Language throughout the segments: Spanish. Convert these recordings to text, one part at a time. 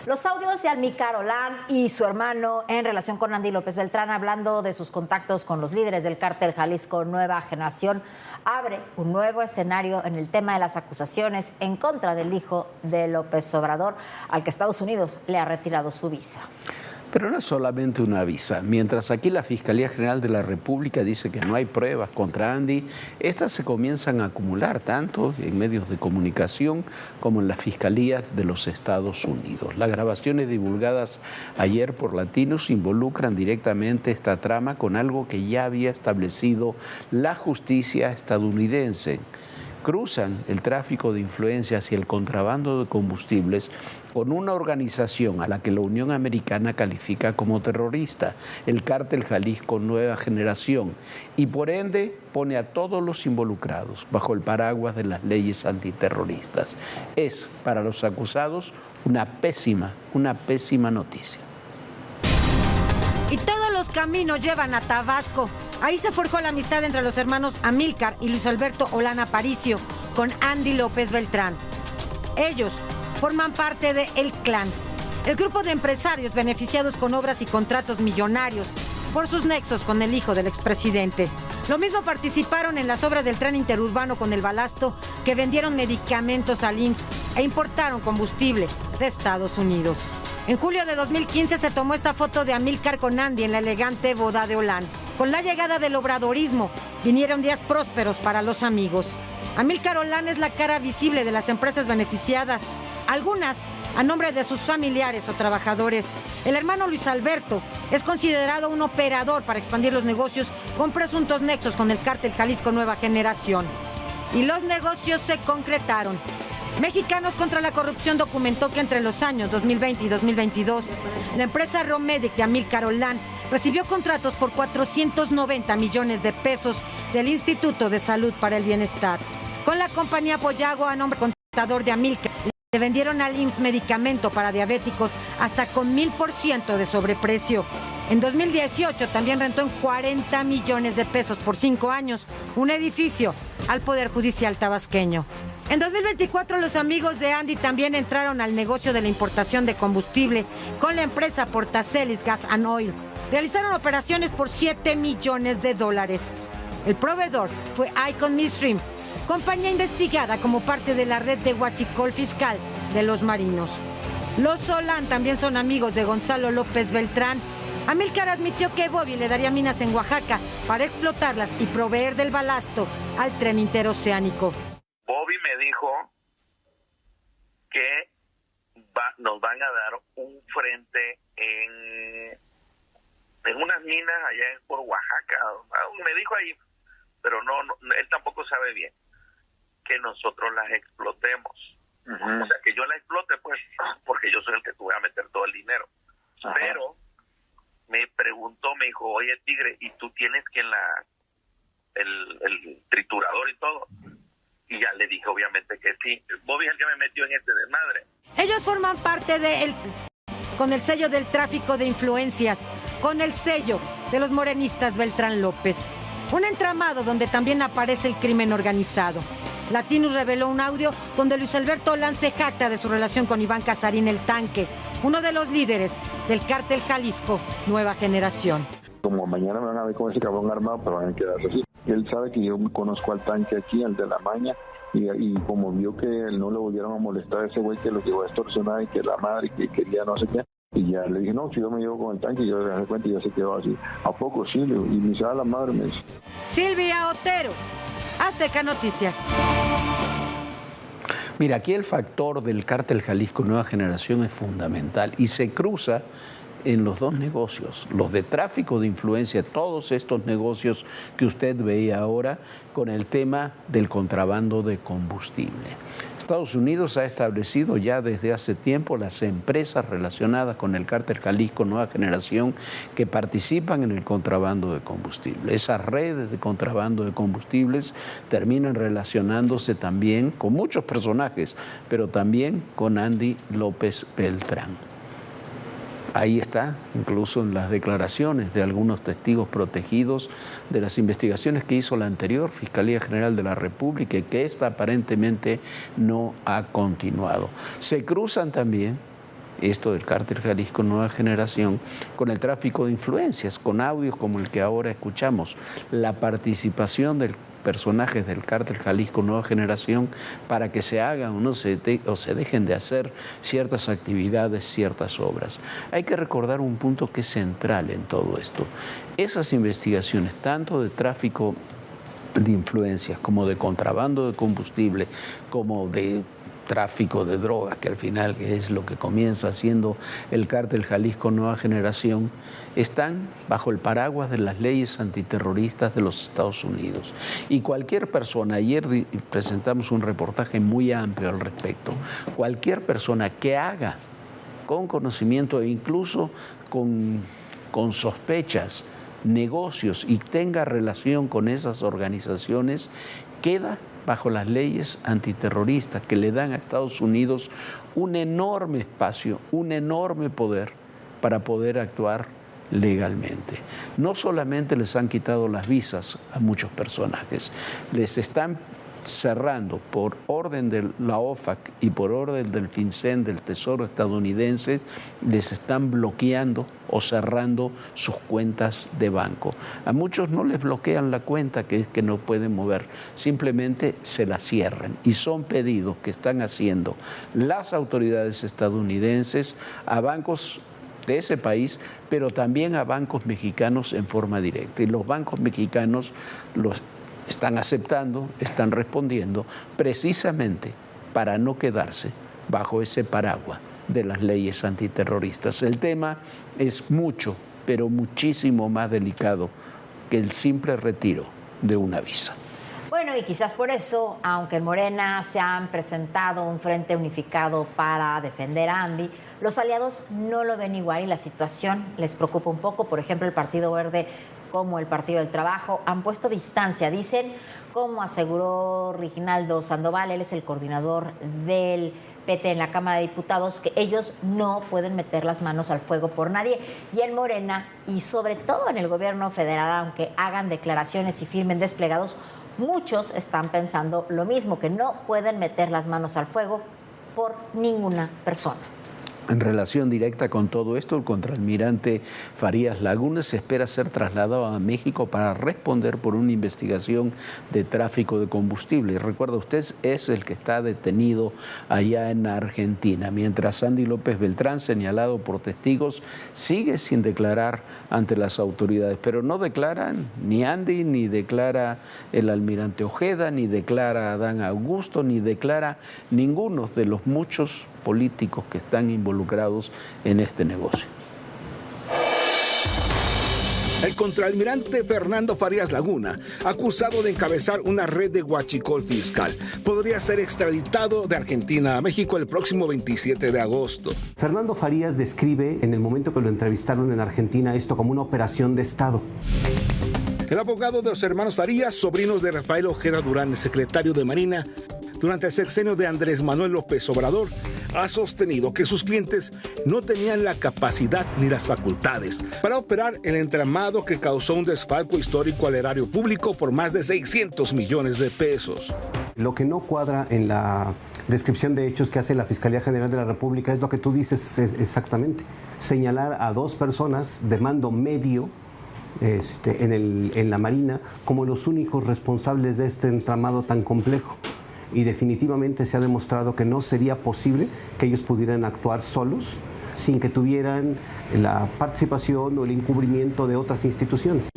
Los audios de Amílcar Olan y su hermano en relación con Andy López Beltrán, hablando de sus contactos con los líderes del cártel Jalisco Nueva Generación, abre un nuevo escenario en el tema de las acusaciones en contra del hijo de López Obrador, al que Estados Unidos le ha retirado su visa. Pero no es solamente una visa. Mientras aquí la Fiscalía General de la República dice que no hay pruebas contra Andy, estas se comienzan a acumular tanto en medios de comunicación como en las fiscalías de los Estados Unidos. Las grabaciones divulgadas ayer por Latinos involucran directamente esta trama con algo que ya había establecido la justicia estadounidense. Cruzan el tráfico de influencias y el contrabando de combustibles con una organización a la que la Unión Americana califica como terrorista, el cártel Jalisco Nueva Generación, y por ende pone a todos los involucrados bajo el paraguas de las leyes antiterroristas. Es para los acusados una pésima noticia. Y todos los caminos llevan a Tabasco. Ahí se forjó la amistad entre los hermanos Amílcar y Luis Alberto Olan Aparicio con Andy López Beltrán. Ellos forman parte de El Clan, el grupo de empresarios beneficiados con obras y contratos millonarios por sus nexos con el hijo del expresidente. Lo mismo participaron en las obras del tren interurbano con el Balasto, que vendieron medicamentos al IMSS e importaron combustible de Estados Unidos. En julio de 2015 se tomó esta foto de Amílcar con Andy en la elegante boda de Olan. Con la llegada del obradorismo, vinieron días prósperos para los amigos. Amílcar Olan es la cara visible de las empresas beneficiadas, algunas a nombre de sus familiares o trabajadores. El hermano Luis Alberto es considerado un operador para expandir los negocios con presuntos nexos con el cártel Jalisco Nueva Generación. Y los negocios se concretaron. Mexicanos contra la Corrupción documentó que entre los años 2020 y 2022, la empresa Romedic de Amílcar Olan recibió contratos por 490 millones de pesos del Instituto de Salud para el Bienestar. Con la compañía Boyago, a nombre contador de Amílcar, le vendieron al IMSS medicamento para diabéticos hasta con 1000% de sobreprecio. En 2018 también rentó en 40 millones de pesos por 5 años un edificio al Poder Judicial tabasqueño. En 2024 los amigos de Andy también entraron al negocio de la importación de combustible con la empresa Portacelis Gas and Oil. Realizaron operaciones por 7 millones de dólares. El proveedor fue Icon Midstream, compañía investigada como parte de la red de huachicol fiscal de los marinos. Los Olan también son amigos de Gonzalo López Beltrán. Amílcar admitió que Bobby le daría minas en Oaxaca para explotarlas y proveer del balasto al tren interoceánico. Bobby me dijo que nos van a dar un frente en unas minas allá por Oaxaca. Me dijo ahí, pero no, él tampoco sabe bien, que nosotros las explotemos. O sea, que yo la explote, pues, porque yo soy el que te voy a meter todo el dinero. Pero me preguntó, me dijo, oye, Tigre, ¿y tú tienes que el triturador y todo? Y ya le dije, obviamente, que sí. Bobby es el que me metió en este desmadre. Ellos forman parte con el sello del tráfico de influencias, con el sello de los morenistas Beltrán López. Un entramado donde también aparece el crimen organizado. Latinos reveló un audio donde Luis Alberto Olan se jacta de su relación con Iván Casarín el Tanque, uno de los líderes del cártel Jalisco Nueva Generación. Como mañana me van a ver con ese cabrón armado, pero van a quedarse así. Él sabe que yo conozco al Tanque aquí, al de la Maña, y como vio que él no le volvieron a molestar a ese güey que lo llevó a extorsionar y que la madre que quería no sé qué, y ya le dije, no, si yo me llevo con el Tanque, y yo le dejé cuenta y ya se quedó así. ¿A poco sí? Y me dice, la madre me dice. Silvia Otero, Azteca Noticias. Mira, aquí el factor del cártel Jalisco Nueva Generación es fundamental y se cruza en los dos negocios, los de tráfico de influencia, todos estos negocios que usted veía ahora, con el tema del contrabando de combustible. Estados Unidos ha establecido ya desde hace tiempo las empresas relacionadas con el cártel Jalisco Nueva Generación que participan en el contrabando de combustible. Esas redes de contrabando de combustibles terminan relacionándose también con muchos personajes, pero también con Andy López Beltrán. Ahí está, incluso en las declaraciones de algunos testigos protegidos de las investigaciones que hizo la anterior Fiscalía General de la República y que esta aparentemente no ha continuado. Se cruzan también esto del Cártel Jalisco Nueva Generación, con el tráfico de influencias, con audios como el que ahora escuchamos, la participación de personajes del Cártel Jalisco Nueva Generación para que se hagan o se dejen de hacer ciertas actividades, ciertas obras. Hay que recordar un punto que es central en todo esto. Esas investigaciones, tanto de tráfico de influencias como de contrabando de combustible, como de tráfico de drogas, que al final es lo que comienza haciendo el Cártel Jalisco Nueva Generación, están bajo el paraguas de las leyes antiterroristas de los Estados Unidos. Y cualquier persona, ayer presentamos un reportaje muy amplio al respecto, cualquier persona que haga con conocimiento e incluso con sospechas, negocios y tenga relación con esas organizaciones, queda bajo las leyes antiterroristas que le dan a Estados Unidos un enorme espacio, un enorme poder para poder actuar legalmente. No solamente les han quitado las visas a muchos personajes, les están cerrando por orden de la OFAC y por orden del FinCEN, del Tesoro estadounidense, les están bloqueando o cerrando sus cuentas de banco. A muchos no les bloquean la cuenta que no pueden mover, simplemente se la cierran. Y son pedidos que están haciendo las autoridades estadounidenses a bancos de ese país, pero también a bancos mexicanos en forma directa. Y los bancos mexicanos los están aceptando, están respondiendo, precisamente para no quedarse bajo ese paraguas de las leyes antiterroristas. El tema es mucho, pero muchísimo más delicado que el simple retiro de una visa. Bueno, y quizás por eso, aunque en Morena se han presentado un frente unificado para defender a Andy, los aliados no lo ven igual y la situación les preocupa un poco. Por ejemplo, el Partido Verde como el Partido del Trabajo han puesto distancia, dicen, como aseguró Reginaldo Sandoval, él es el coordinador del PT en la Cámara de Diputados, que ellos no pueden meter las manos al fuego por nadie. Y en Morena, y sobre todo en el gobierno federal, aunque hagan declaraciones y firmen desplegados, muchos están pensando lo mismo, que no pueden meter las manos al fuego por ninguna persona. En relación directa con todo esto, el contraalmirante Farías Laguna se espera ser trasladado a México para responder por una investigación de tráfico de combustible. Y recuerda, usted es el que está detenido allá en Argentina, mientras Andy López Beltrán, señalado por testigos, sigue sin declarar ante las autoridades. Pero no declaran ni Andy, ni declara el almirante Ojeda, ni declara Adán Augusto, ni declara ninguno de los muchos políticos que están involucrados en este negocio. El contraalmirante Fernando Farías Laguna, acusado de encabezar una red de huachicol fiscal, podría ser extraditado de Argentina a México el próximo 27 de agosto. Fernando Farías describe en el momento que lo entrevistaron en Argentina esto como una operación de Estado. El abogado de los hermanos Farías, sobrinos de Rafael Ojeda Durán, secretario de Marina, durante el sexenio de Andrés Manuel López Obrador, ha sostenido que sus clientes no tenían la capacidad ni las facultades para operar el entramado que causó un desfalco histórico al erario público por más de 600 millones de pesos. Lo que no cuadra en la descripción de hechos que hace la Fiscalía General de la República es lo que tú dices exactamente. Señalar a dos personas de mando medio en la Marina como los únicos responsables de este entramado tan complejo. Y definitivamente se ha demostrado que no sería posible que ellos pudieran actuar solos sin que tuvieran la participación o el encubrimiento de otras instituciones.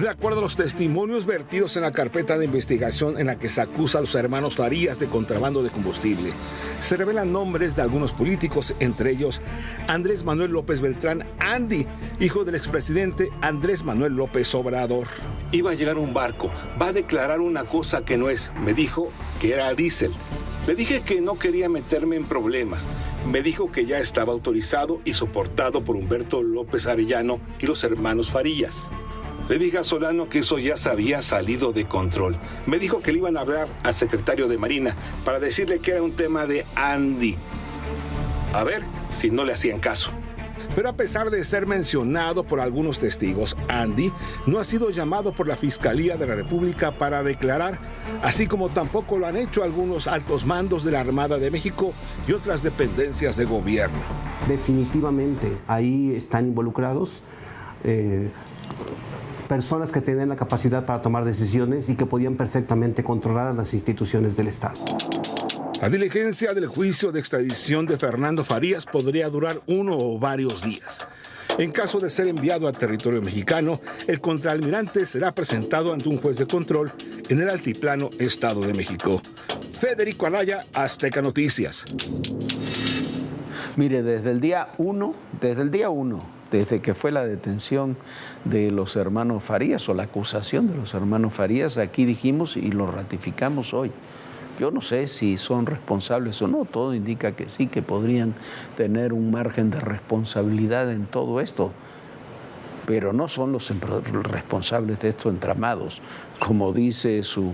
De acuerdo a los testimonios vertidos en la carpeta de investigación en la que se acusa a los hermanos Farías de contrabando de combustible, se revelan nombres de algunos políticos, entre ellos Andrés Manuel López Beltrán, Andy, hijo del expresidente Andrés Manuel López Obrador. Iba a llegar un barco, va a declarar una cosa que no es. Me dijo que era diésel. Le dije que no quería meterme en problemas. Me dijo que ya estaba autorizado y soportado por Humberto López Arellano y los hermanos Farías. Le dije a Solano que eso ya se había salido de control. Me dijo que le iban a hablar al secretario de Marina para decirle que era un tema de Andy. A ver si no le hacían caso. Pero a pesar de ser mencionado por algunos testigos, Andy no ha sido llamado por la Fiscalía de la República para declarar, así como tampoco lo han hecho algunos altos mandos de la Armada de México y otras dependencias de gobierno. Definitivamente, ahí están involucrados personas que tenían la capacidad para tomar decisiones y que podían perfectamente controlar a las instituciones del Estado. La diligencia del juicio de extradición de Fernando Farías podría durar 1 o varios días. En caso de ser enviado al territorio mexicano, el contraalmirante será presentado ante un juez de control en el altiplano Estado de México. Federico Anaya, Azteca Noticias. Mire, desde el día 1, desde que fue la detención de los hermanos Farías o la acusación de los hermanos Farías, aquí dijimos y lo ratificamos hoy. Yo no sé si son responsables o no, todo indica que sí, que podrían tener un margen de responsabilidad en todo esto, pero no son los responsables de estos entramados. Como dice su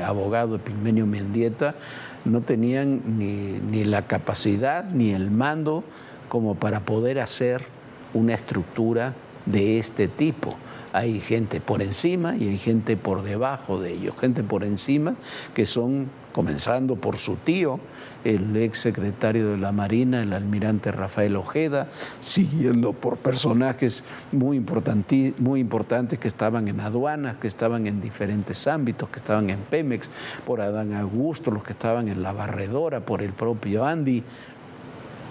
abogado Epigmenio Mendieta, no tenían ni la capacidad ni el mando como para poder hacer una estructura de este tipo. Hay gente por encima y hay gente por debajo de ellos. Gente por encima que son, comenzando por su tío, el ex secretario de la Marina, el almirante Rafael Ojeda, siguiendo por personajes muy importantes que estaban en aduanas, que estaban en diferentes ámbitos, que estaban en Pemex, por Adán Augusto, los que estaban en la barredora, por el propio Andy.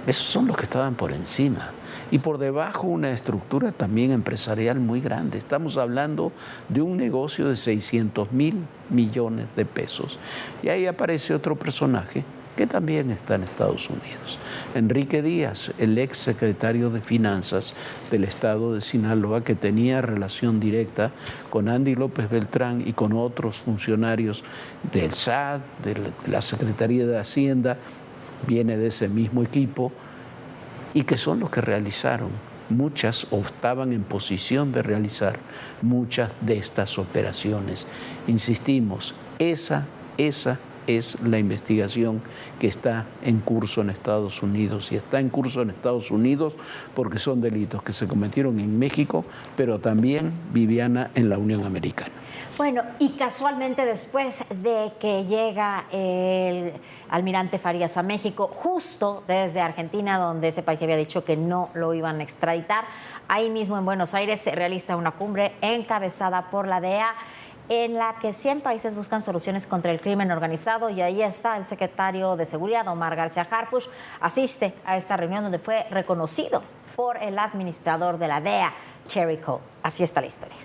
Esos son los que estaban por encima. Y por debajo una estructura también empresarial muy grande. Estamos hablando de un negocio de 600,000 millones de pesos. Y ahí aparece otro personaje que también está en Estados Unidos. Enrique Díaz, el ex secretario de Finanzas del estado de Sinaloa, que tenía relación directa con Andy López Beltrán y con otros funcionarios del SAT, de la Secretaría de Hacienda, viene de ese mismo equipo, y que son los que realizaron muchas o estaban en posición de realizar muchas de estas operaciones. Insistimos, esa es la investigación que está en curso en Estados Unidos, y está en curso en Estados Unidos porque son delitos que se cometieron en México, pero también, Viviana, en la Unión Americana. Bueno, y casualmente después de que llega el almirante Farías a México, justo desde Argentina, donde ese país había dicho que no lo iban a extraditar, ahí mismo en Buenos Aires se realiza una cumbre encabezada por la DEA, en la que 100 países buscan soluciones contra el crimen organizado, y ahí está el secretario de Seguridad, Omar García Harfuch, asiste a esta reunión donde fue reconocido por el administrador de la DEA, Terry Cole. Así está la historia.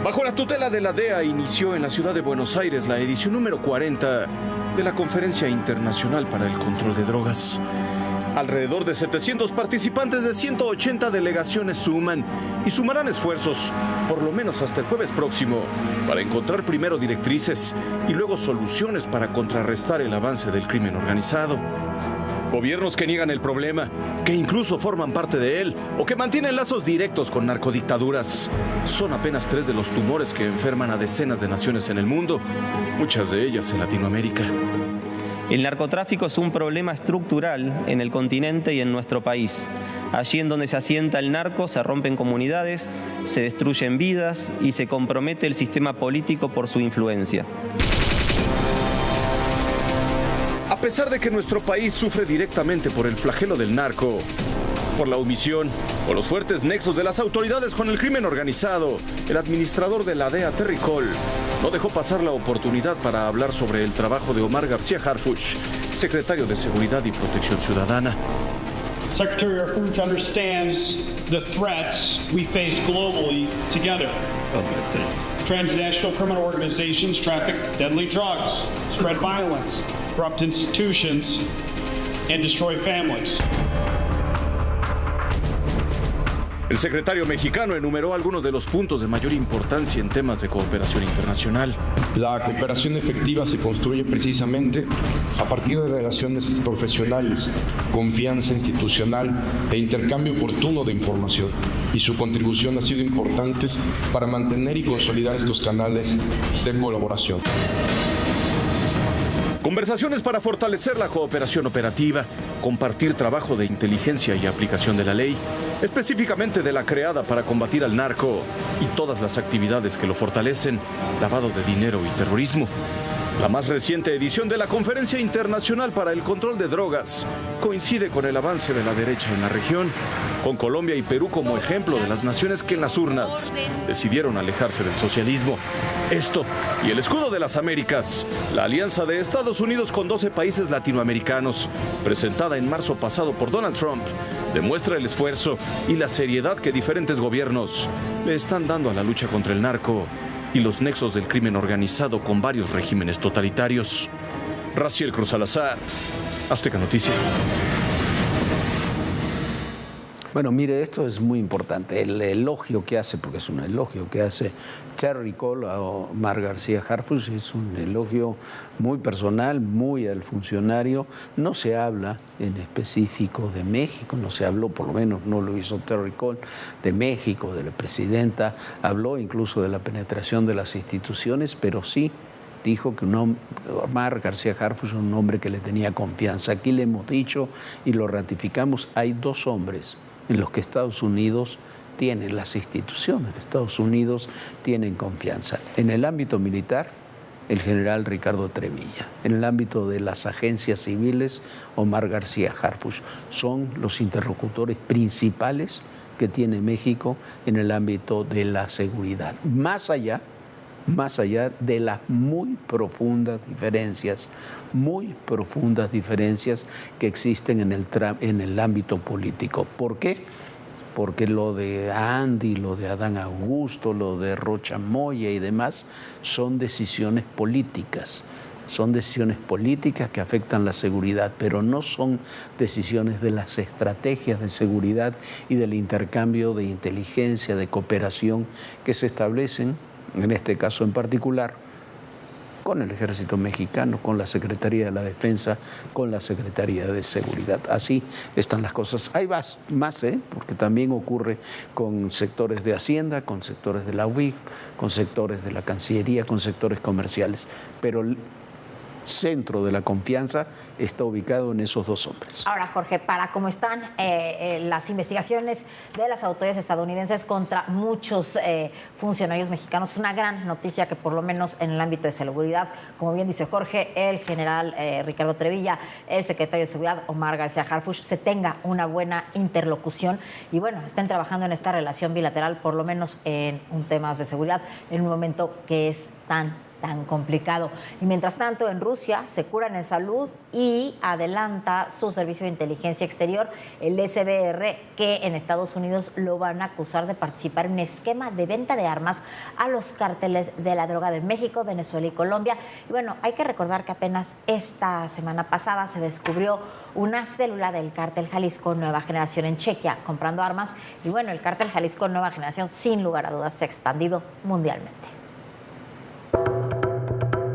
Bajo la tutela de la DEA inició en la ciudad de Buenos Aires la edición número 40 de la Conferencia Internacional para el Control de Drogas. Alrededor de 700 participantes de 180 delegaciones suman y sumarán esfuerzos, por lo menos hasta el jueves próximo, para encontrar primero directrices y luego soluciones para contrarrestar el avance del crimen organizado. Gobiernos que niegan el problema, que incluso forman parte de él o que mantienen lazos directos con narcodictaduras, son apenas 3 de los tumores que enferman a decenas de naciones en el mundo, muchas de ellas en Latinoamérica. El narcotráfico es un problema estructural en el continente y en nuestro país. Allí en donde se asienta el narco se rompen comunidades, se destruyen vidas y se compromete el sistema político por su influencia. A pesar de que nuestro país sufre directamente por el flagelo del narco, por la omisión o los fuertes nexos de las autoridades con el crimen organizado, el administrador de la DEA, Terry Cole, no dejó pasar la oportunidad para hablar sobre el trabajo de Omar García Harfuch, secretario de Seguridad y Protección Ciudadana. Secretary Harfuch understands the threats we face globally together. Transnational criminal organizations traffic deadly drugs, spread violence, corrupt institutions, and destroy families. El secretario mexicano enumeró algunos de los puntos de mayor importancia en temas de cooperación internacional. La cooperación efectiva se construye precisamente a partir de relaciones profesionales, confianza institucional e intercambio oportuno de información. Y su contribución ha sido importante para mantener y consolidar estos canales de colaboración. Conversaciones para fortalecer la cooperación operativa, compartir trabajo de inteligencia y aplicación de la ley, específicamente de la creada para combatir al narco y todas las actividades que lo fortalecen, lavado de dinero y terrorismo. La más reciente edición de la Conferencia Internacional para el Control de Drogas coincide con el avance de la derecha en la región, con Colombia y Perú como ejemplo de las naciones que en las urnas decidieron alejarse del socialismo. Esto y el escudo de las Américas, la alianza de Estados Unidos con 12 países latinoamericanos, presentada en marzo pasado por Donald Trump, demuestra el esfuerzo y la seriedad que diferentes gobiernos le están dando a la lucha contra el narco y los nexos del crimen organizado con varios regímenes totalitarios. Raciel Cruz Salazar, Azteca Noticias. Bueno, mire, esto es muy importante. El elogio que hace, porque es un elogio que hace Terry Cole a Omar García Harfuch, es un elogio muy personal, muy al funcionario. No se habla en específico de México, no se habló, por lo menos no lo hizo Terry Cole, de México, de la presidenta. Habló incluso de la penetración de las instituciones, pero sí dijo que Omar García Harfuch es un hombre que le tenía confianza. Aquí le hemos dicho y lo ratificamos, hay dos hombres en los que Estados Unidos tiene, las instituciones de Estados Unidos tienen confianza. En el ámbito militar, el general Ricardo Trevilla. En el ámbito de las agencias civiles, Omar García Harfuch. Son los interlocutores principales que tiene México en el ámbito de la seguridad. Más allá de las muy profundas diferencias que existen en el ámbito político. ¿Por qué? Porque lo de Andy, lo de Adán Augusto, lo de Rocha Moya y demás son decisiones políticas. Son decisiones políticas que afectan la seguridad, pero no son decisiones de las estrategias de seguridad y del intercambio de inteligencia, de cooperación que se establecen, en este caso en particular, con el Ejército Mexicano, con la Secretaría de la Defensa, con la Secretaría de Seguridad. Así están las cosas. Hay más, porque también ocurre con sectores de Hacienda, con sectores de la UIF, con sectores de la Cancillería, con sectores comerciales, pero el centro de la confianza está ubicado en esos dos hombres. Ahora, Jorge, para cómo están las investigaciones de las autoridades estadounidenses contra muchos funcionarios mexicanos, es una gran noticia que por lo menos en el ámbito de seguridad, como bien dice Jorge, el general Ricardo Trevilla, el secretario de Seguridad Omar García Harfuch, se tenga una buena interlocución y bueno, estén trabajando en esta relación bilateral, por lo menos en un temas de seguridad, en un momento que es tan complicado. Y mientras tanto, en Rusia se curan en salud y adelanta su servicio de inteligencia exterior, el SBR, que en Estados Unidos lo van a acusar de participar en un esquema de venta de armas a los cárteles de la droga de México, Venezuela y Colombia. Y bueno, hay que recordar que apenas esta semana pasada se descubrió una célula del cártel Jalisco Nueva Generación en Chequia comprando armas. Y bueno, el cártel Jalisco Nueva Generación, sin lugar a dudas, se ha expandido mundialmente.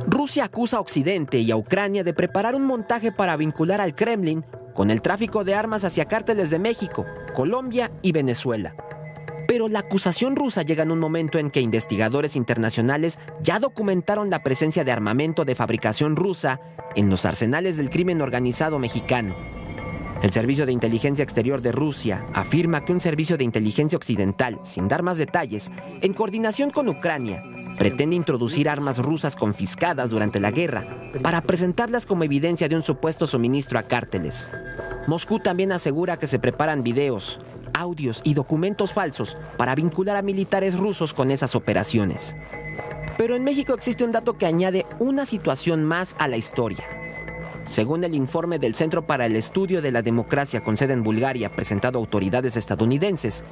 Rusia acusa a Occidente y a Ucrania de preparar un montaje para vincular al Kremlin con el tráfico de armas hacia cárteles de México, Colombia y Venezuela. Pero la acusación rusa llega en un momento en que investigadores internacionales ya documentaron la presencia de armamento de fabricación rusa en los arsenales del crimen organizado mexicano. El Servicio de Inteligencia Exterior de Rusia afirma que un servicio de inteligencia occidental, sin dar más detalles, en coordinación con Ucrania, pretende introducir armas rusas confiscadas durante la guerra para presentarlas como evidencia de un supuesto suministro a cárteles. Moscú también asegura que se preparan videos, audios y documentos falsos para vincular a militares rusos con esas operaciones. Pero en México existe un dato que añade una situación más a la historia. Según el informe del Centro para el Estudio de la Democracia con sede en Bulgaria presentado a autoridades estadounidenses,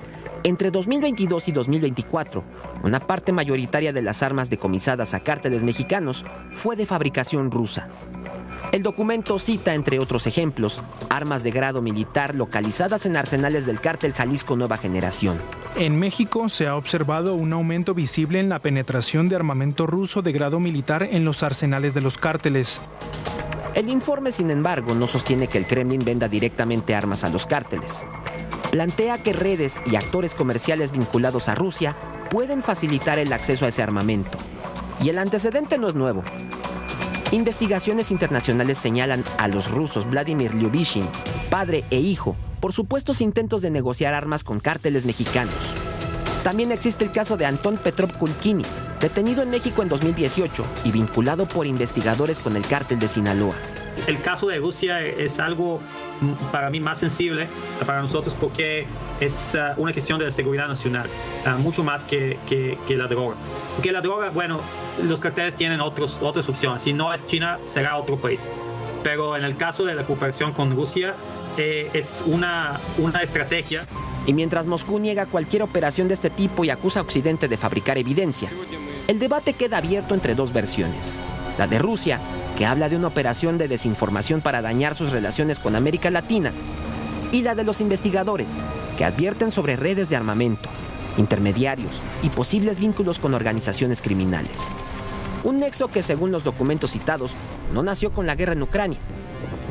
entre 2022 y 2024, una parte mayoritaria de las armas decomisadas a cárteles mexicanos fue de fabricación rusa. El documento cita, entre otros ejemplos, armas de grado militar localizadas en arsenales del cártel Jalisco Nueva Generación. En México se ha observado un aumento visible en la penetración de armamento ruso de grado militar en los arsenales de los cárteles. El informe, sin embargo, no sostiene que el Kremlin venda directamente armas a los cárteles. Plantea que redes y actores comerciales vinculados a Rusia pueden facilitar el acceso a ese armamento. Y el antecedente no es nuevo. Investigaciones internacionales señalan a los rusos Vladimir Lyubishin, padre e hijo, por supuestos intentos de negociar armas con cárteles mexicanos. También existe el caso de Anton Petrov Kulkini, detenido en México en 2018 y vinculado por investigadores con el cártel de Sinaloa. El caso de Rusia es algo para mí más sensible para nosotros porque es una cuestión de seguridad nacional, mucho más que la droga. Porque la droga, bueno, los carteles tienen otras opciones. Si no es China, será otro país. Pero en el caso de la cooperación con Rusia, es una estrategia. Y mientras Moscú niega cualquier operación de este tipo y acusa a Occidente de fabricar evidencia, el debate queda abierto entre dos versiones. La de Rusia, que habla de una operación de desinformación para dañar sus relaciones con América Latina, y la de los investigadores, que advierten sobre redes de armamento, intermediarios y posibles vínculos con organizaciones criminales. Un nexo que, según los documentos citados, no nació con la guerra en Ucrania,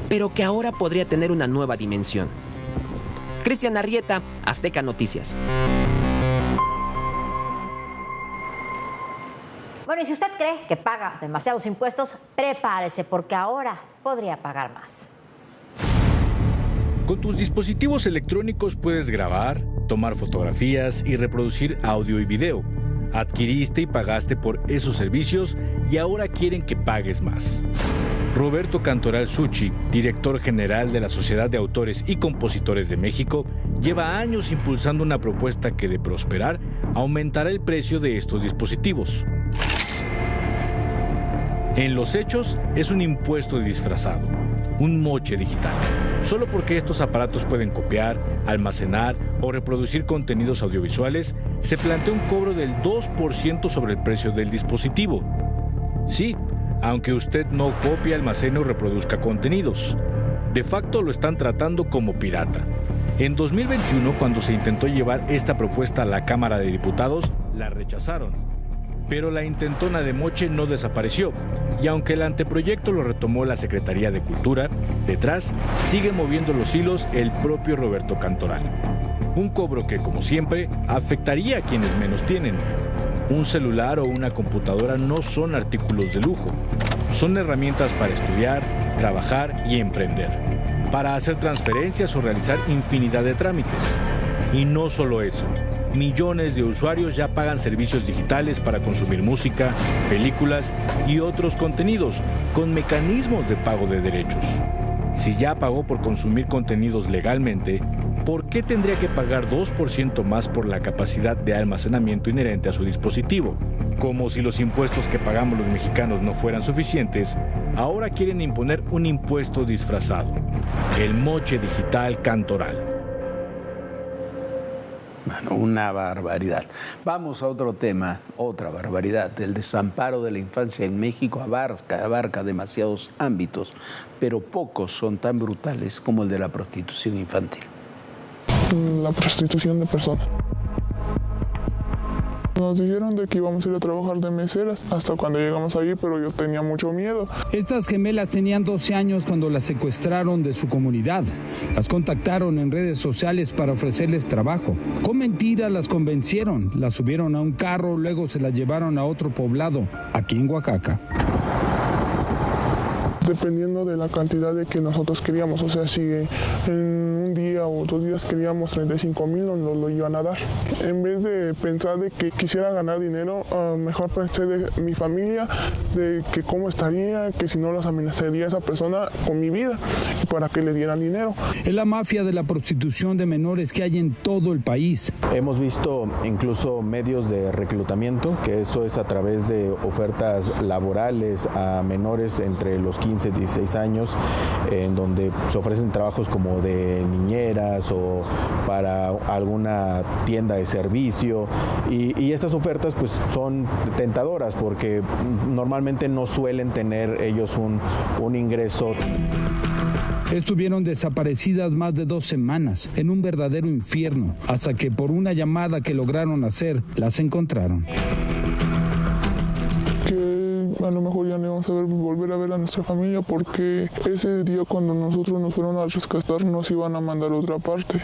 pero que ahora podría tener una nueva dimensión. Cristian Arrieta, Azteca Noticias. Bueno, y si usted cree que paga demasiados impuestos, prepárese porque ahora podría pagar más. Con tus dispositivos electrónicos puedes grabar, tomar fotografías y reproducir audio y video. Adquiriste y pagaste por esos servicios y ahora quieren que pagues más. Roberto Cantoral Suchi, director general de la Sociedad de Autores y Compositores de México, lleva años impulsando una propuesta que, de prosperar, aumentará el precio de estos dispositivos. En los hechos, es un impuesto disfrazado, un moche digital, solo porque estos aparatos pueden copiar, almacenar o reproducir contenidos audiovisuales, se plantea un cobro del 2% sobre el precio del dispositivo. Sí, aunque usted no copie, almacene o reproduzca contenidos. De facto lo están tratando como pirata. En 2021, cuando se intentó llevar esta propuesta a la Cámara de Diputados, la rechazaron. Pero la intentona de moche no desapareció, y aunque el anteproyecto lo retomó la Secretaría de Cultura, detrás sigue moviendo los hilos el propio Roberto Cantoral. Un cobro que, como siempre, afectaría a quienes menos tienen. Un celular o una computadora no son artículos de lujo. Son herramientas para estudiar, trabajar y emprender, para hacer transferencias o realizar infinidad de trámites. Y no solo eso. Millones de usuarios ya pagan servicios digitales para consumir música, películas y otros contenidos con mecanismos de pago de derechos. Si ya pagó por consumir contenidos legalmente, ¿por qué tendría que pagar 2% más por la capacidad de almacenamiento inherente a su dispositivo? Como si los impuestos que pagamos los mexicanos no fueran suficientes, ahora quieren imponer un impuesto disfrazado, el moche digital Cantoral. Bueno, una barbaridad. Vamos a otro tema, otra barbaridad. El desamparo de la infancia en México abarca demasiados ámbitos, pero pocos son tan brutales como el de la prostitución infantil. La prostitución de personas. Nos dijeron de que íbamos a ir a trabajar de meseras hasta cuando llegamos ahí, pero yo tenía mucho miedo. Estas gemelas tenían 12 años cuando las secuestraron de su comunidad. Las contactaron en redes sociales para ofrecerles trabajo. Con mentiras las convencieron, las subieron a un carro, luego se las llevaron a otro poblado, aquí en Oaxaca. Dependiendo de la cantidad de que nosotros queríamos, o sea, si en un día o 2 días queríamos 35,000, nos lo iban a dar. En vez de pensar de que quisiera ganar dinero, mejor pensé de mi familia, de que cómo estaría, que si no las amenazaría a esa persona con mi vida para que le dieran dinero. Es la mafia de la prostitución de menores que hay en todo el país. Hemos visto incluso medios de reclutamiento, que eso es a través de ofertas laborales a menores entre los 15 y 16 años, en donde se ofrecen trabajos como de niñeras o para alguna tienda de servicio, y estas ofertas pues son tentadoras porque normalmente no suelen tener ellos un ingreso. Estuvieron desaparecidas más de 2 semanas, en un verdadero infierno, hasta que por una llamada que lograron hacer, las encontraron. A lo mejor ya no íbamos a volver a ver a nuestra familia porque ese día cuando nosotros nos fueron a rescatar nos iban a mandar a otra parte,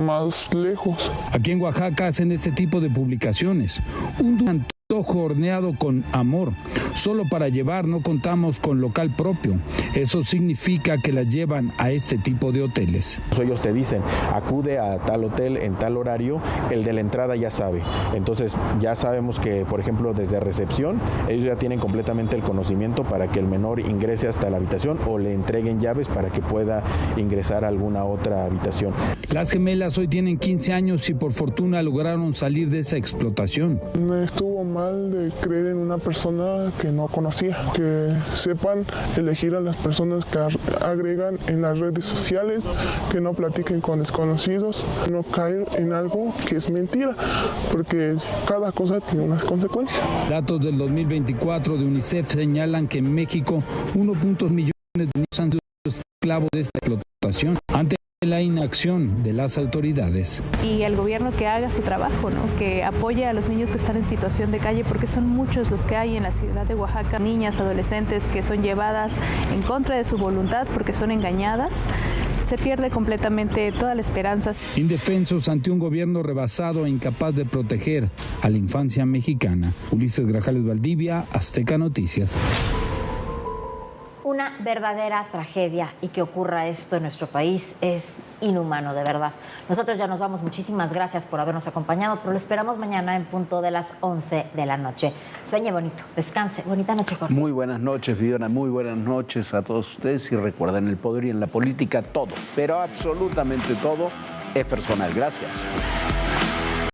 más lejos. Aquí en Oaxaca hacen este tipo de publicaciones. Un antojo horneado con amor. Solo para llevar no contamos con local propio. Eso significa que las llevan a este tipo de hoteles. Ellos te dicen, acude a tal hotel en tal horario, el de la entrada ya sabe. Entonces ya sabemos que, por ejemplo, desde recepción, ellos ya tienen completamente el conocimiento para que el menor ingrese hasta la habitación o le entreguen llaves para que pueda ingresar a alguna otra habitación. Las gemelas hoy tienen 15 años y por fortuna lograron salir de esa explotación. Estuvo mal de creer en una persona que no conocía, que sepan elegir a las personas que agregan en las redes sociales, que no platiquen con desconocidos, no caer en algo que es mentira, porque cada cosa tiene unas consecuencias. Datos del 2024 de UNICEF señalan que en México 1.1 millones de niños han sido esclavos de esta explotación ante la inacción de las autoridades. Y el gobierno que haga su trabajo, ¿no? Que apoye a los niños que están en situación de calle, porque son muchos los que hay en la ciudad de Oaxaca, niñas, adolescentes que son llevadas en contra de su voluntad porque son engañadas. Se pierde completamente toda la esperanza. Indefensos ante un gobierno rebasado e incapaz de proteger a la infancia mexicana. Ulises Grajales Valdivia, Azteca Noticias. Una verdadera tragedia, y que ocurra esto en nuestro país es inhumano, de verdad. Nosotros ya nos vamos. Muchísimas gracias por habernos acompañado, pero lo esperamos mañana en punto de las 11 de la noche. Sueñe bonito, descanse. Bonita noche, Jorge. Muy buenas noches, Viviana. Muy buenas noches a todos ustedes. Y recuerden, el poder y en la política todo, pero absolutamente todo es personal. Gracias.